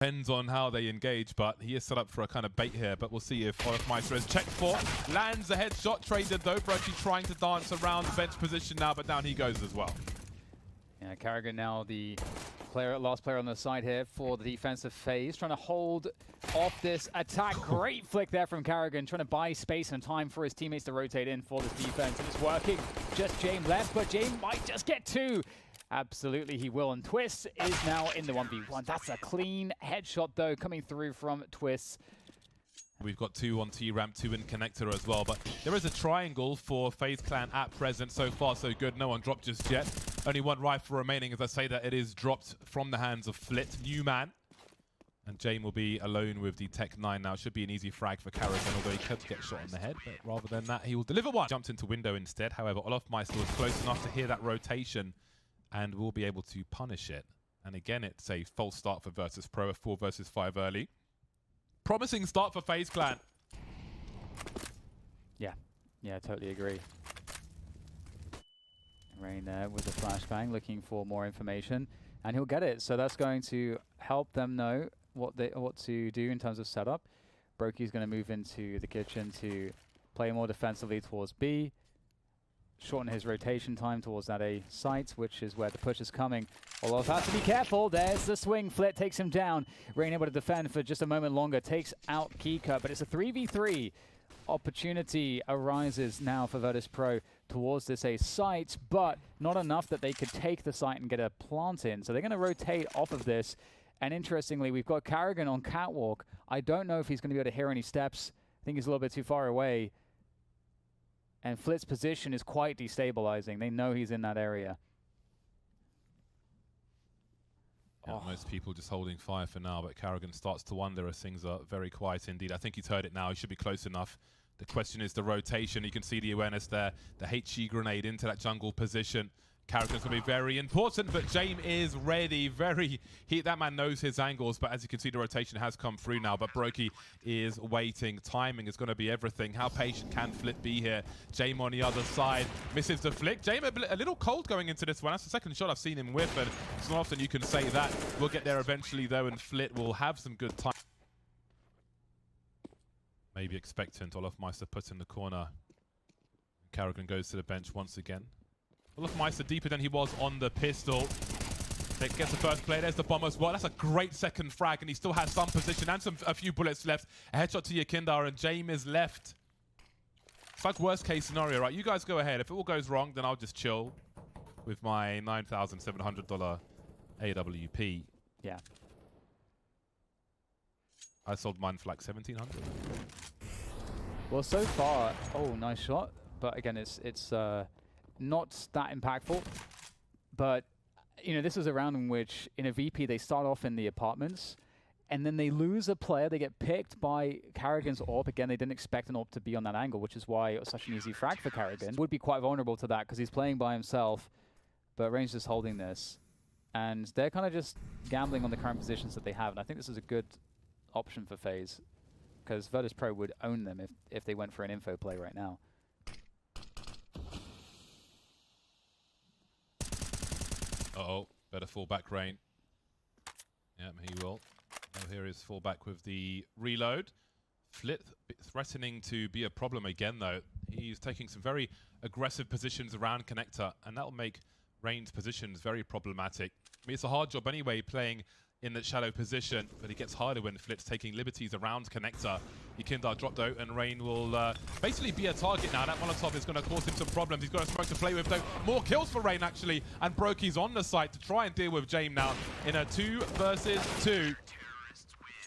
Depends on how they engage, but he is set up for a kind of bait here. But we'll see if Olofmeister is checked for. Lands a headshot, traded though. Brokey trying to dance around the bench position now, but down he goes as well. Yeah, Carrigan now the last player on the side here for the defensive FaZe, trying to hold off this attack. Great flick there from Carrigan, trying to buy space and time for his teammates to rotate in for this defense. And it's working. Just James left, but James might just get two. Absolutely, he will. And Twist is now in the 1v1. That's a clean headshot, though, coming through from Twist. We've got 2 on T-Ramp, 2 in Connector as well. But there is a triangle for FaZe Clan at present. So far, so good. No one dropped just yet. Only one rifle remaining, as I say that it is dropped from the hands of Flit, new man. And Jame will be alone with the Tech 9 now. Should be an easy frag for Carrigan, although he could get shot in the head. But rather than that, he will deliver one. Jumped into window instead. However, Olofmeister was close enough to hear that rotation and will be able to punish it. And again, it's a false start for Virtus Pro, a 4 versus 5 early. Promising start for FaZe Clan. Yeah, totally agree. Rain there with the flashbang, looking for more information, and he'll get it. So that's going to help them know what to do in terms of setup. Brokey's going to move into the kitchen to play more defensively towards B, shorten his rotation time towards that A site, which is where the push is coming. Olof has to be careful. There's the swing. Flit takes him down. Rain able to defend for just a moment longer, takes out Kika, but it's a 3v3. Opportunity arises now for Virtus Pro towards this A site, but not enough that they could take the site and get a plant in. So they're going to rotate off of this. And interestingly, we've got Carrigan on catwalk. I don't know if he's going to be able to hear any steps. I think he's a little bit too far away. And Flit's position is quite destabilizing. They know he's in that area. Yeah, most people just holding fire for now, but Carrigan starts to wonder as things are very quiet indeed. I think he's heard it now. He should be close enough. The question is the rotation. You can see the awareness there. The HE grenade into that jungle position. Carrigan's going to be very important, but Jame is ready. That man knows his angles, but as you can see, the rotation has come through now, but Brokey is waiting. Timing is going to be everything. How patient can Flit be here? Jame on the other side. Misses the flick. Jame a little cold going into this one. That's the second shot I've seen him whiff, and it's not often you can say that. We'll get there eventually, though, and Flit will have some good time. Maybe expectant. Olofmeister put in the corner. Carrigan goes to the bench once again. Olofmeister deeper than he was on the pistol. Gets the first play. There's the bomb as well. That's a great second frag, and he still has some position and a few bullets left. A headshot to Yakindar, and Jame is left. It's like worst case scenario, right? You guys go ahead. If it all goes wrong, then I'll just chill with my $9,700 AWP. Yeah. I sold mine for like $1,700. Well, so far, oh, nice shot. But again, it's not that impactful. But, you know, this is a round in which, in a VP, they start off in the apartments, and then they lose a player. They get picked by Carrigan's AWP. Again, they didn't expect an AWP to be on that angle, which is why it was such an easy frag for Carrigan. Would be quite vulnerable to that because he's playing by himself, but Range is holding this. And they're kind of just gambling on the current positions that they have, and I think this is a good option for FaZe, because Virtus Pro would own them if they went for an info play right now. Uh-oh, better fall back, Rain. Yeah, he will. Oh, here is fall back with the reload. Flit threatening to be a problem again, though. He's taking some very aggressive positions around Connector, and that'll make Rain's positions very problematic. I mean, it's a hard job anyway, playing in the shadow position, but it gets harder when Flit's taking liberties around Connector. Yakindar dropped out, and Rain will basically be a target now. That Molotov is going to cause him some problems. He's got a smoke to play with, though. More kills for Rain, actually, and Brokey's on the site to try and deal with Jame now in a 2 versus 2.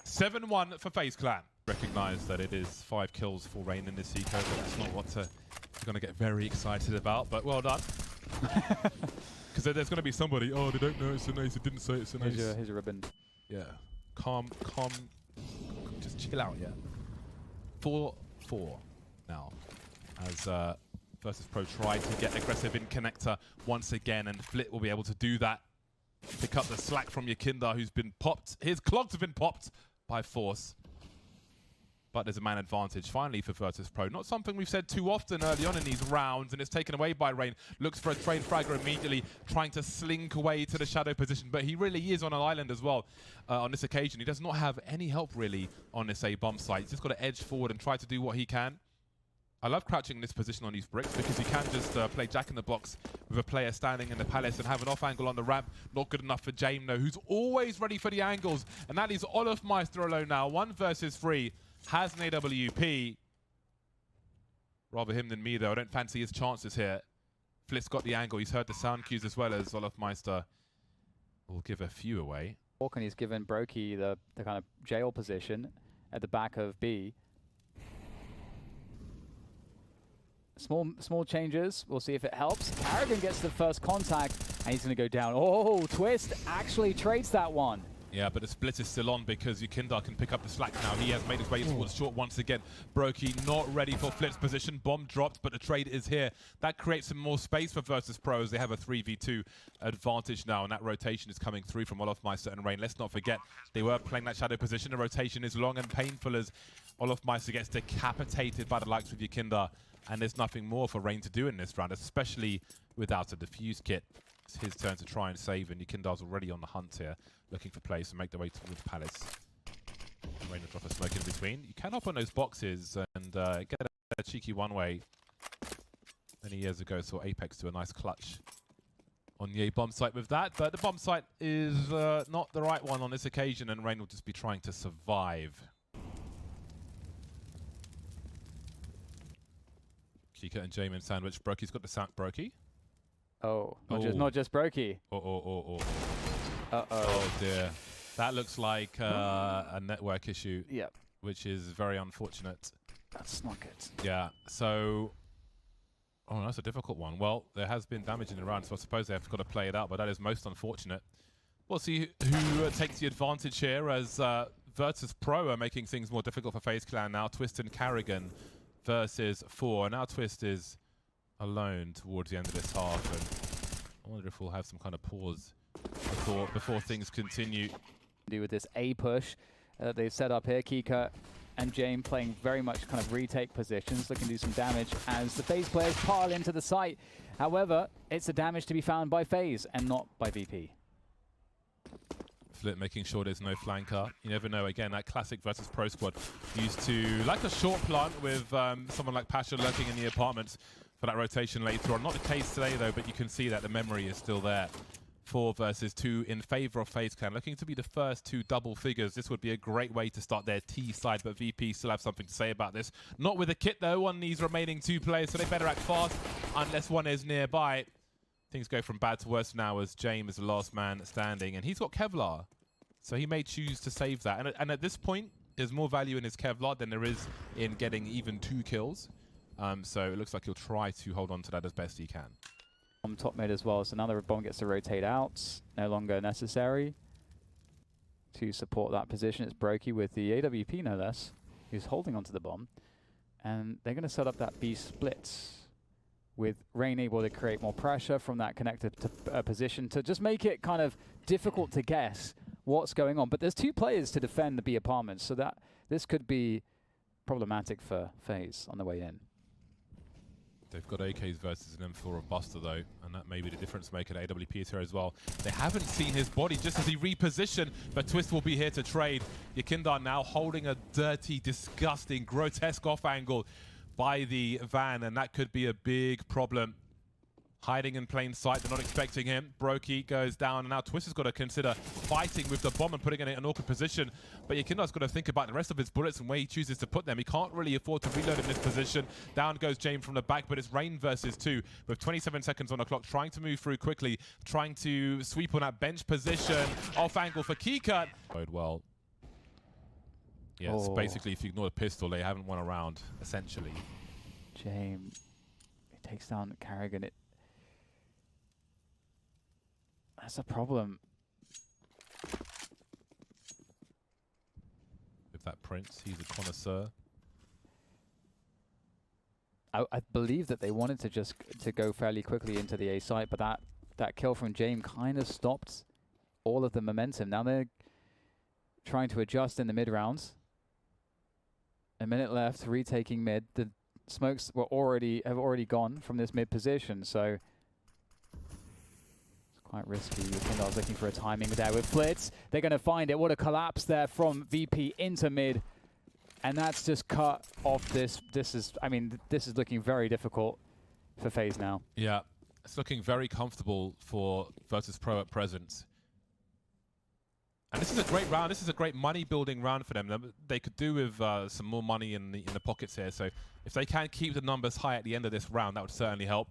7-1 for FaZe Clan. Recognize that it is 5 kills for Rain in this eco, but that's not what you're going to get very excited about, but well done. Because there's going to be somebody, oh, they don't know it's an ace, it didn't say it's an ace. Here's your ribbon. Yeah. Calm, just chill out, yeah. 4-4 now, as Virtus Pro try to get aggressive in Connector once again, and Flit will be able to do that. Pick up the slack from Yakindar, who's been popped. His clogs have been popped by Force. but there's a man advantage finally for Virtus Pro. Not something we've said too often early on in these rounds, and it's taken away by Rain. Looks for a trade fragger immediately, trying to slink away to the shadow position, but he really is on an island as well on this occasion. He does not have any help really on this A bomb site. He's just got to edge forward and try to do what he can. I love crouching in this position on these bricks because you can just play Jack in the Box with a player standing in the palace and have an off angle on the ramp. Not good enough for James though, who's always ready for the angles. And that is Olaf Meister alone now. 1 versus 3. Has an AWP. Rather him than me though. I don't fancy his chances here. Flit's got the angle. He's heard the sound cues as well as Olaf Meister will give a few away. And he's given Brokey the kind of jail position at the back of B. Small changes. We'll see if it helps. Carrigan gets the first contact, and he's going to go down. Oh, Twist actually trades that one. Yeah, but the split is still on because Yukindar can pick up the slack now. He has made his way towards short once again. Brokey not ready for Flip's position. Bomb dropped, but the trade is here. That creates some more space for Virtus Pros. They have a 3v2 advantage now, and that rotation is coming through from Olofmeister and Rain. Let's not forget, they were playing that shadow position. The rotation is long and painful as Olofmeister gets decapitated by the likes of Yukindar. And there's nothing more for Rain to do in this round, especially without a defuse kit. It's his turn to try and save, and Yukindar's already on the hunt here, looking for plays to make their way towards Palace. Rain will drop a smoke in between. You can hop on those boxes and get a cheeky one-way. Many years ago, saw Apex do a nice clutch on the A bomb site with that, but the bomb site is not the right one on this occasion, and Rain will just be trying to survive. Kika and Jamin sandwich. Brokey's got the sound. Brokey? Oh, not just Brokey. Oh. Uh-oh. Oh dear. That looks like a network issue. Yep. Which is very unfortunate. That's not good. Yeah, so... Oh, that's a difficult one. Well, there has been damage in the round, so I suppose they have got to play it out, but that is most unfortunate. We'll see who takes the advantage here as Virtus Pro are making things more difficult for FaZe Clan now. Twist and Carrigan versus 4. Now Twist is alone towards the end of this half, and I wonder if we'll have some kind of pause before things continue. Do with this A push they've set up here. Kika and James playing very much kind of retake positions, looking to do some damage as the FaZe players pile into the site. However, it's the damage to be found by FaZe and not by VP. Flip making sure there's no flanker. You never know. Again, that classic Virtus Pro squad used to like a short plant with someone like Pasha lurking in the apartments for that rotation later on. Not the case today though, but you can see that the memory is still there. 4 versus 2 in favor of FaZe Clan, looking to be the first 2 double figures. This would be a great way to start their T side, but VP still have something to say about this. Not with a kit though on these remaining 2 players, so they better act fast unless one is nearby. Things go from bad to worse now as James is the last man standing, and he's got Kevlar, so he may choose to save that. And at this point, there's more value in his Kevlar than there is in getting even 2 kills. So it looks like he'll try to hold on to that as best he can. On top mid as well, so now the bomb gets to rotate out, no longer necessary to support that position. It's Brokey with the AWP no less, who's holding onto the bomb, and they're going to set up that B split with Rain able to create more pressure from that connected to, position to just make it kind of difficult to guess what's going on. But there's 2 players to defend the B apartments, so that this could be problematic for FaZe on the way in. They've got AKs versus an M4 of Buster though, and that may be the difference maker. AWP is here as well. They haven't seen his body just as he repositioned, but Twist will be here to trade. Yukindar now holding a dirty, disgusting, grotesque off angle by the van, and that could be a big problem. Hiding in plain sight, they're not expecting him. Brokey goes down, and now Twist has got to consider fighting with the bomb and putting it in an awkward position. But Yukindar's got to think about the rest of his bullets and where he chooses to put them. He can't really afford to reload in this position. Down goes James from the back, but it's Rain versus 2 with 27 seconds on the clock, trying to move through quickly, trying to sweep on that bench position. Off angle for Keycut. Well, yeah, it's basically if you ignore the pistol, they haven't won a round, essentially. James, he takes down Carrigan. That's a problem. With that Prince, he's a connoisseur. I believe that they wanted to just go fairly quickly into the A site, but that kill from James kind of stopped all of the momentum. Now they're trying to adjust in the mid rounds A minute left, retaking mid. The smokes have already gone from this mid position, so it's quite risky. Kindar's looking for a timing there with Flitz. They're going to find it. What a collapse there from VP into mid. And that's just cut off this. This is looking very difficult for FaZe now. Yeah, it's looking very comfortable for Virtus.pro at present. And this is a great round. This is a great money-building round for them. They could do with some more money in the pockets here. So if they can keep the numbers high at the end of this round, that would certainly help.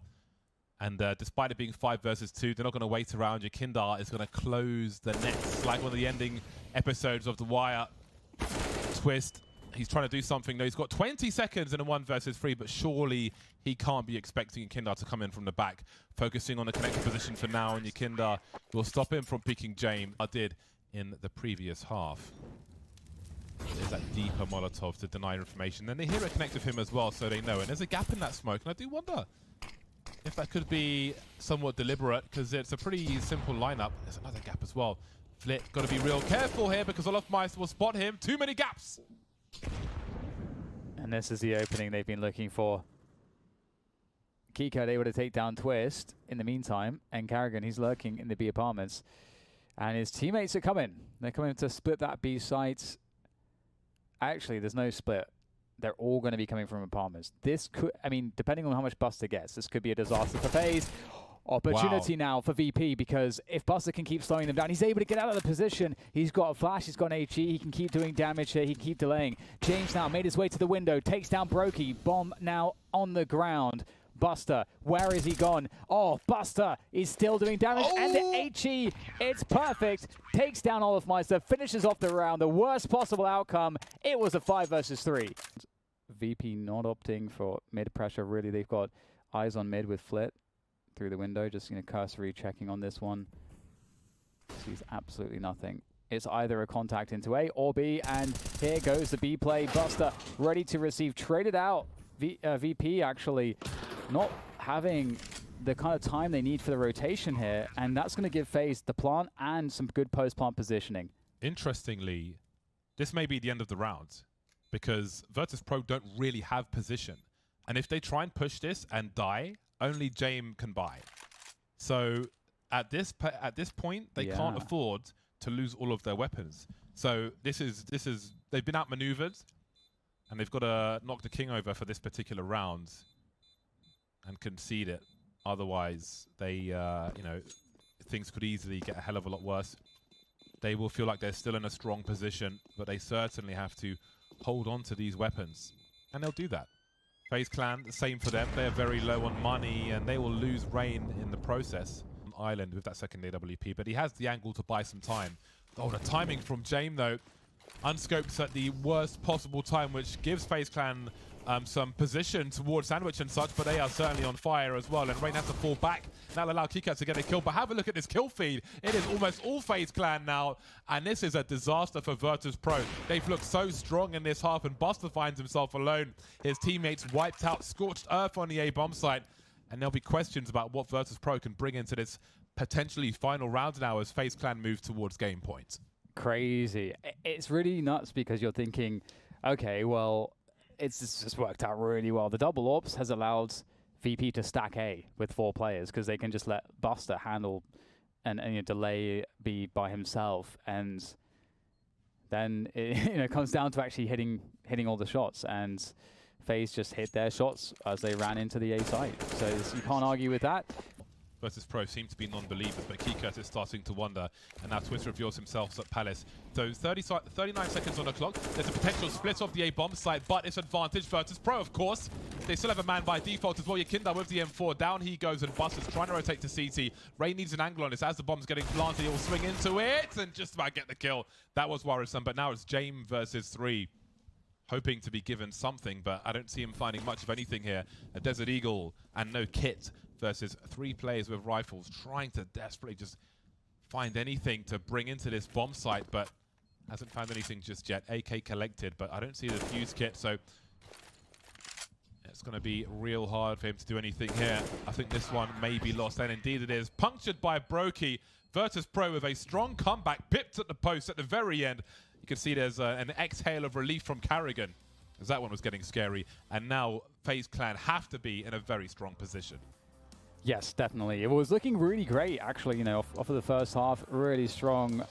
And despite it being 5 versus 2, they're not going to wait around. Yakindar is going to close the nets like one of the ending episodes of The Wire. Twist. He's trying to do something. No, he's got 20 seconds in a 1 versus 3, but surely he can't be expecting Yakindar to come in from the back. Focusing on the connected position for now, and Yakindar will stop him from peeking James. I did in the previous half. There's that deeper Molotov to deny information. Then they hear it connect with him as well, so they know. And there's a gap in that smoke, and I do wonder if that could be somewhat deliberate, because it's a pretty simple lineup. There's another gap as well. Flit, got to be real careful here, because Olofmeister will spot him. Too many gaps! And this is the opening they've been looking for. Kiko able to take down Twist in the meantime, and Carrigan, he's lurking in the B apartments. And his teammates are coming. They're coming to split that B site. Actually, there's no split. They're all going to be coming from apartments. This could, depending on how much Buster gets, this could be a disaster for FaZe. Opportunity now for VP, because if Buster can keep slowing them down, he's able to get out of the position. He's got a flash, he's got an HE, he can keep doing damage here, he can keep delaying. James now made his way to the window, takes down Brokey. Bomb now on the ground. Buster, where is he gone? Oh, Buster is still doing damage, and the HE, it's perfect. Takes down Olofmeister, finishes off the round. The worst possible outcome, it was a 5 versus 3. VP not opting for mid pressure, really. They've got eyes on mid with Flit through the window, just cursory checking on this one. Sees absolutely nothing. It's either a contact into A or B, and here goes the B play. Buster ready to receive, traded out. VP actually not having the kind of time they need for the rotation here, and that's going to give FaZe the plant and some good post-plant positioning. Interestingly, this may be the end of the round, because Virtus.pro don't really have position. And if they try and push this and die, only James can buy. So at this point, they can't afford to lose all of their weapons. So they've been outmaneuvered, and they've got to knock the king over for this particular round and concede it. Otherwise, they, things could easily get a hell of a lot worse. They will feel like they're still in a strong position, but they certainly have to hold on to these weapons, and they'll do that. FaZe Clan, the same for them. They're very low on money, and they will lose Rain in the process. Island with that second AWP, but he has the angle to buy some time. Oh, the timing from James, though. Unscoped at the worst possible time, which gives FaZe Clan some position towards Sandwich and such, but they are certainly on fire as well, and Rain has to fall back. That'll allow Kika to get a kill, but have a look at this kill feed. It is almost all FaZe Clan now, and this is a disaster for Virtus.pro. They've looked so strong in this half, and Buster finds himself alone. His teammates wiped out, scorched earth on the A bomb site, and there'll be questions about what Virtus.pro can bring into this potentially final round now as FaZe Clan move towards game point. Crazy. It's really nuts, because you're thinking, okay, well, it's just worked out really well. The double ops has allowed VP to stack A with 4 players, because they can just let Buster handle and delay B by himself, and then it comes down to actually hitting all the shots, and FaZe just hit their shots as they ran into the A site. So you can't argue with that. Virtus.pro seem to be non-believers, but Keycut is starting to wonder, and now Twist reveals himself at Palace. So 39 seconds on the clock. There's a potential split of the A bomb site, but it's advantage Virtus.pro, of course. They still have a man by default as well. Yakinda with the M4. Down he goes, and Buster's trying to rotate to CT. Ray needs an angle on this. As the bomb's getting planted, he'll swing into it and just about get the kill. That was worrisome, but now it's James versus 3. Hoping to be given something, but I don't see him finding much of anything here. A Desert Eagle and no kit versus 3 players with rifles, trying to desperately just find anything to bring into this bomb site, but hasn't found anything just yet. AK collected, but I don't see the fuse kit, so it's going to be real hard for him to do anything here. I think this one may be lost, and indeed it is. Punctured by Brokey. Virtus.pro with a strong comeback, pipped at the post at the very end. You can see there's an exhale of relief from Carrigan. as that one was getting scary. And now FaZe Clan have to be in a very strong position. Yes, definitely. It was looking really great, actually, you know, off of the first half. Really strong